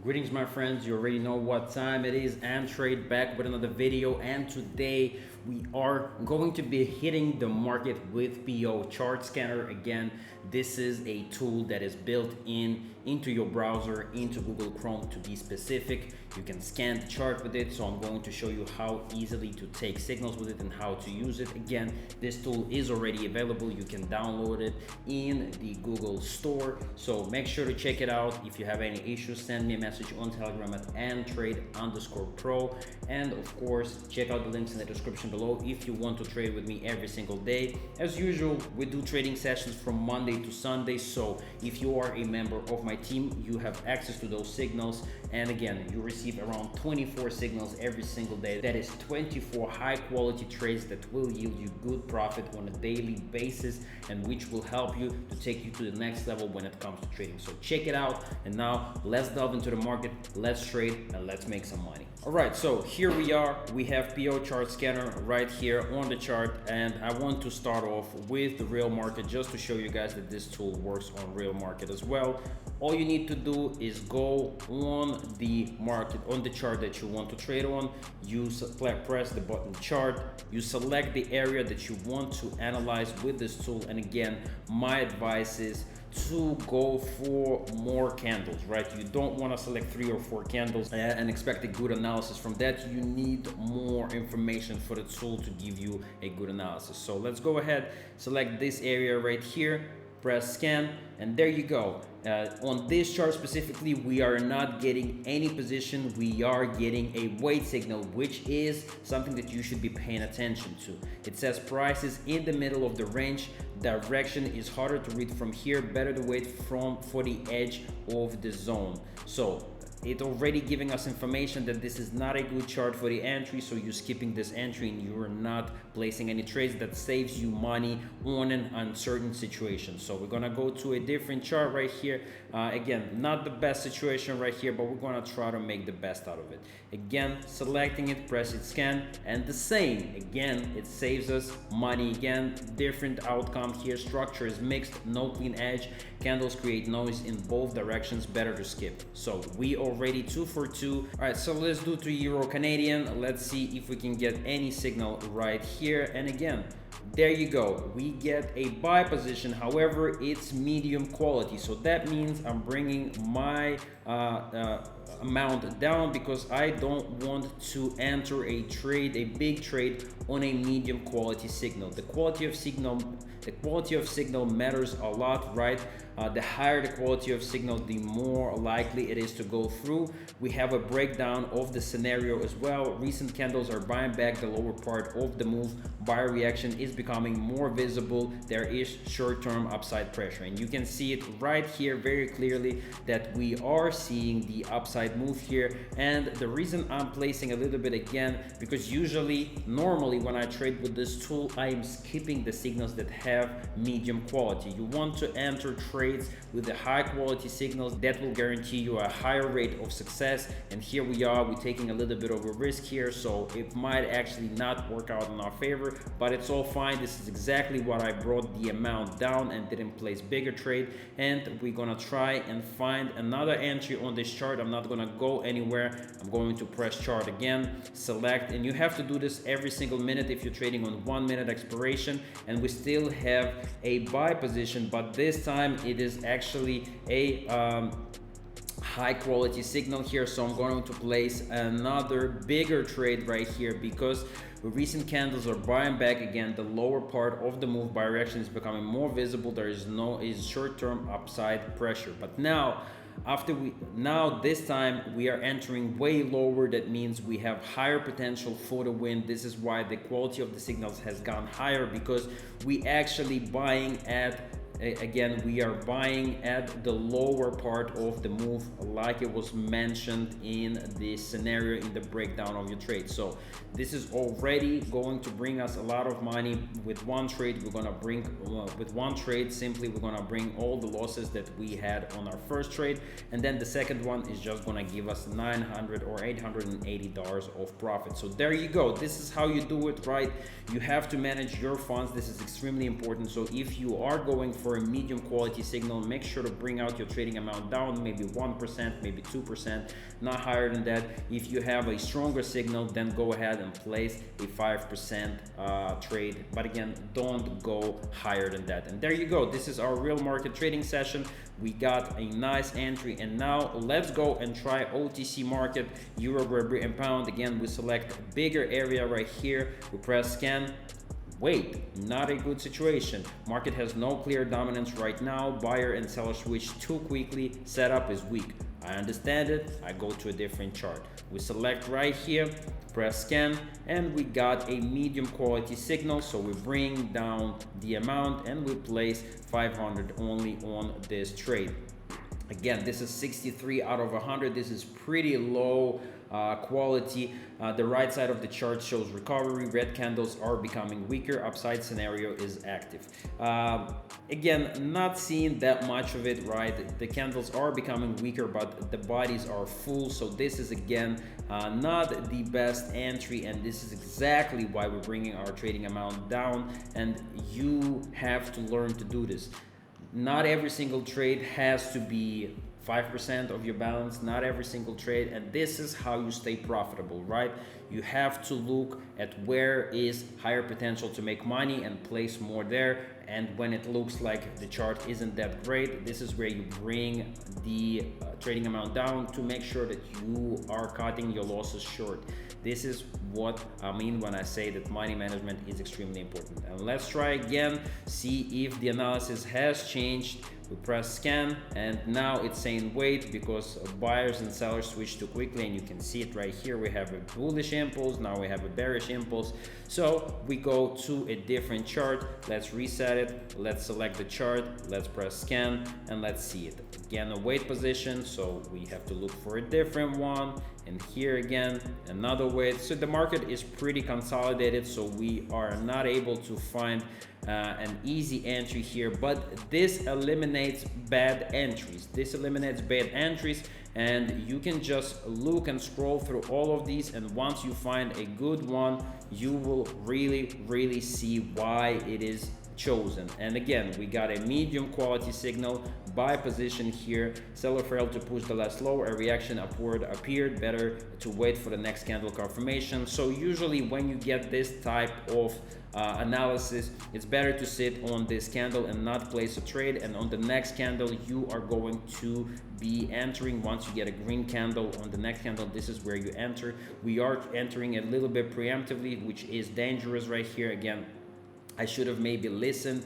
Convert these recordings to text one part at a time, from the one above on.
Greetings, my friends. You already know what time it is. NTrade back with another video, and today we are going to be hitting the market with PO chart scanner. Again, this is a tool that is built into your browser, into Google Chrome to be specific. You can scan the chart with it, so I'm going to show you how easily to take signals with it and how to use it. Again, this tool is already available. You can download it in the Google store, so make sure to check it out. If you have any issues, send me a message on Telegram at NTrade_pro, and of course check out the links in the description below if you want to trade with me every single day. As usual, we do trading sessions from Monday to Sunday, so if you are a member of my team, you have access to those signals. And again, you receive around 24 signals every single day. That is 24 high quality trades that will yield you good profit on a daily basis, and which will help you to take you to the next level when it comes to trading. So check it out. And now let's delve into the market, let's trade, and let's make some money. All right, so here we are. We have PO chart scanner right here on the chart, and I want to start off with the real market just to show you guys that this tool works on real market as well. All you need to do is go on the market, on the chart that you want to trade on. You press the button chart, you select the area that you want to analyze with this tool. And again, my advice is to go for more candles, right? You don't want to select 3 or 4 candles and expect a good analysis from that. You need more information for the tool to give you a good analysis. So let's go ahead, select this area right here, press scan, and there you go. On this chart specifically, we are not getting any position. We are getting a wait signal, which is something that you should be paying attention to. It says price is in the middle of the range. Direction is harder to read from here. Better to wait for the edge of the zone. So it's already giving us information that this is not a good chart for the entry, so you're skipping this entry and you're not placing any trades. That saves you money on an uncertain situation. So we're gonna go to a different chart right here. Again, not the best situation right here, but we're gonna try to make the best out of it. Again, selecting it, press it, scan, and the same. Again, it saves us money. Again, different outcome here. Structure is mixed, no clean edge. Candles create noise in both directions, better to skip. So we already 2 for 2. All right, so let's do 3 Euro Canadian. Let's see if we can get any signal right here. And again, there you go. We get a buy position. However, it's medium quality. So that means I'm bringing my amount down because I don't want to enter a trade, a big trade on a medium quality signal. The quality of signal matters a lot, right? The higher the quality of signal, the more likely it is to go through. We have a breakdown of the scenario as well. Recent candles are buying back the lower part of the move. Buyer reaction is becoming more visible. There is short-term upside pressure, and you can see it right here very clearly that we are seeing the upside move here. And the reason I'm placing a little bit again, because normally when I trade with this tool, I am skipping the signals that have medium quality. You want to enter trades with the high quality signals that will guarantee you a higher rate of success. And here we are, we're taking a little bit of a risk here, so it might actually not work out in our favor, but it's all fine. This is exactly what I brought the amount down and didn't place bigger trade. And we're gonna try and find another entry on this chart. I'm not gonna go anywhere. I'm going to press chart again, select, and you have to do this every single minute if you're trading on 1 minute expiration. And we still have a buy position, but this time it is actually a high quality signal here. So I'm going to place another bigger trade right here because recent candles are buying back again. The lower part of the move, buy reaction is becoming more visible. There is short-term upside pressure. But now this time we are entering way lower. That means we have higher potential for the win. This is why the quality of the signals has gone higher, because we actually buying at we are buying at the lower part of the move, like it was mentioned in the scenario in the breakdown of your trade. So this is already going to bring us a lot of money. With one trade, we're gonna bring we're gonna bring all the losses that we had on our first trade, and then the second one is just gonna give us $900 or $880 of profit. So there you go. This is how you do it, right? You have to manage your funds. This is extremely important. So if you are going for a medium quality signal, make sure to bring out your trading amount down, maybe 1%, maybe 2%, not higher than that. If you have a stronger signal, then go ahead and place a 5% trade, but again, don't go higher than that. And there you go, this is our real market trading session. We got a nice entry, and now let's go and try OTC market, euro, Burberry, and pound. Again, we select bigger area right here, we press scan. Wait, not a good situation. Market has no clear dominance right now. Buyer and seller switch too quickly. Setup is weak. I understand it. I go to a different chart. We select right here, press scan, and we got a medium quality signal. So we bring down the amount and we place 500 only on this trade. Again, this is 63 out of 100. This is pretty low quality. The right side of the chart shows recovery. Red candles are becoming weaker. Upside scenario is active. Again, not seeing that much of it, right? The candles are becoming weaker, but the bodies are full. So this is again not the best entry, and this is exactly why we're bringing our trading amount down. And you have to learn to do this. Not every single trade has to be 5% of your balance, not every single trade, and this is how you stay profitable, right? You have to look at where is higher potential to make money and place more there. And when it looks like the chart isn't that great, this is where you bring the trading amount down to make sure that you are cutting your losses short. This is what I mean when I say that money management is extremely important. And let's try again, see if the analysis has changed. We press scan, and now it's saying wait, because buyers and sellers switch too quickly, and you can see it right here. We have a bullish impulse, now we have a bearish impulse. So we go to a different chart. Let's reset it. Let's select the chart. Let's press scan, and let's see it. Again, a wait position, so we have to look for a different one. And here again, another wait. So the market is pretty consolidated, so we are not able to find an easy entry here, but this eliminates bad entries. This eliminates bad entries, and you can just look and scroll through all of these, and once you find a good one, you will really see why it is chosen. And again, we got a medium quality signal, buy position here, seller failed to push the last low, a reaction upward appeared, better to wait for the next candle confirmation. So usually when you get this type of analysis, it's better to sit on this candle and not place a trade, and on the next candle you are going to be entering. Once you get a green candle on the next candle, this is where you enter. We are entering a little bit preemptively, which is dangerous right here. Again, I should have maybe listened.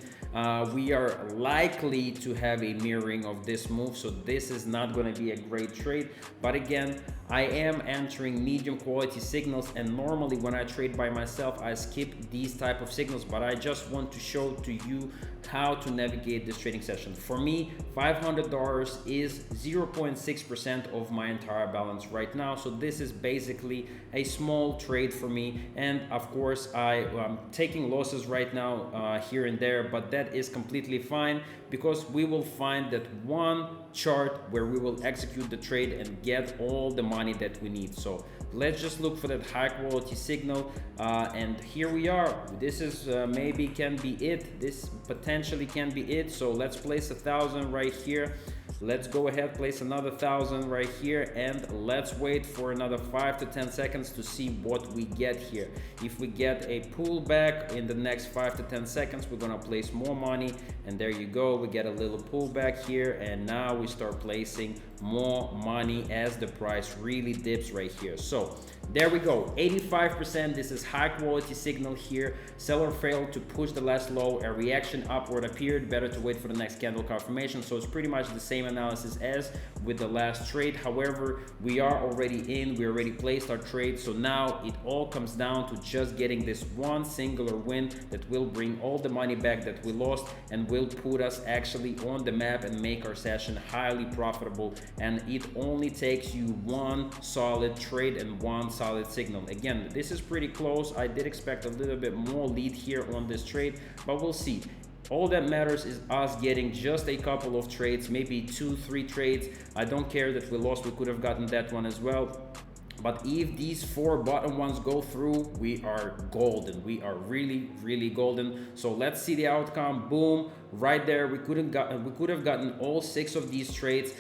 We are likely to have a mirroring of this move, so this is not going to be a great trade. But again, I am entering medium quality signals, and normally when I trade by myself, I skip these type of signals, but I just want to show to you how to navigate this trading session. For me, $500 is 0.6% of my entire balance right now, so this is basically a small trade for me. And of course, I'm taking losses right now here and there, but that is completely fine, because we will find that one chart where we will execute the trade and get all the money that we need. So let's just look for that high quality signal, and here we are. This is maybe can be it. This potentially can be it. So let's place 1,000 right here. Let's go ahead, place another 1,000 right here, and let's wait for another 5 to 10 seconds to see what we get here. If we get a pullback in the next 5 to 10 seconds, we're gonna place more money, and there you go, we get a little pullback here, and now we start placing more money as the price really dips right here. So there we go, 85%. This is high quality signal here. Seller failed to push the last low, a reaction upward appeared, better to wait for the next candle confirmation. So it's pretty much the same analysis as with the last trade. However, we are already in, we already placed our trade, so now it all comes down to just getting this one singular win that will bring all the money back that we lost, and will put us actually on the map and make our session highly profitable. And it only takes you one solid trade and one solid signal. Again, this is pretty close. I did expect a little bit more lead here on this trade, but we'll see. All that matters is us getting just a couple of trades, maybe 2-3 trades. I don't care that we lost, we could have gotten that one as well. But if these 4 bottom ones go through, we are golden. We are really golden. So let's see the outcome. Boom, right there, we could have gotten all 6 of these trades.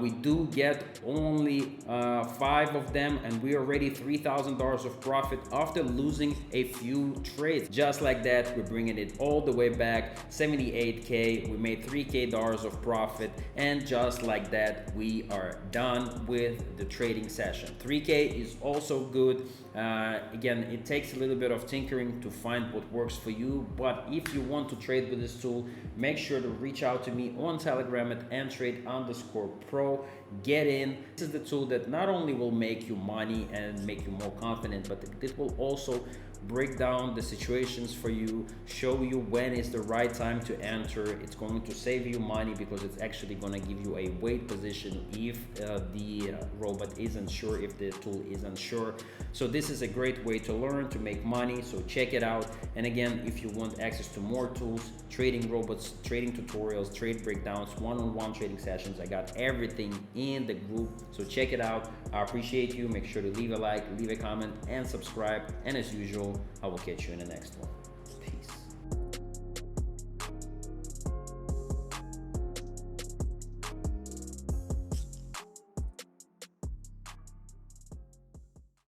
We do get only 5 of them, and we already $3,000 of profit after losing a few trades. Just like that, we're bringing it all the way back, 78K. We made $3K of profit, and just like that, we are done with the trading session. 3K is also good. Again, it takes a little bit of tinkering to find what works for you, but if you want to trade with this tool, make sure to reach out to me on Telegram at NTrade_pro. Get in. This is the tool that not only will make you money and make you more confident, but it will also break down the situations for you, show you when is the right time to enter. It's going to save you money because it's actually going to give you a wait position if the robot isn't sure, if the tool isn't sure. So this is a great way to learn, to make money, so check it out. And again, if you want access to more tools, trading robots, trading tutorials, trade breakdowns, one-on-one trading sessions, I got everything in the group, so check it out. I appreciate you. Make sure to leave a like, leave a comment, and subscribe, and as usual, I will catch you in the next one.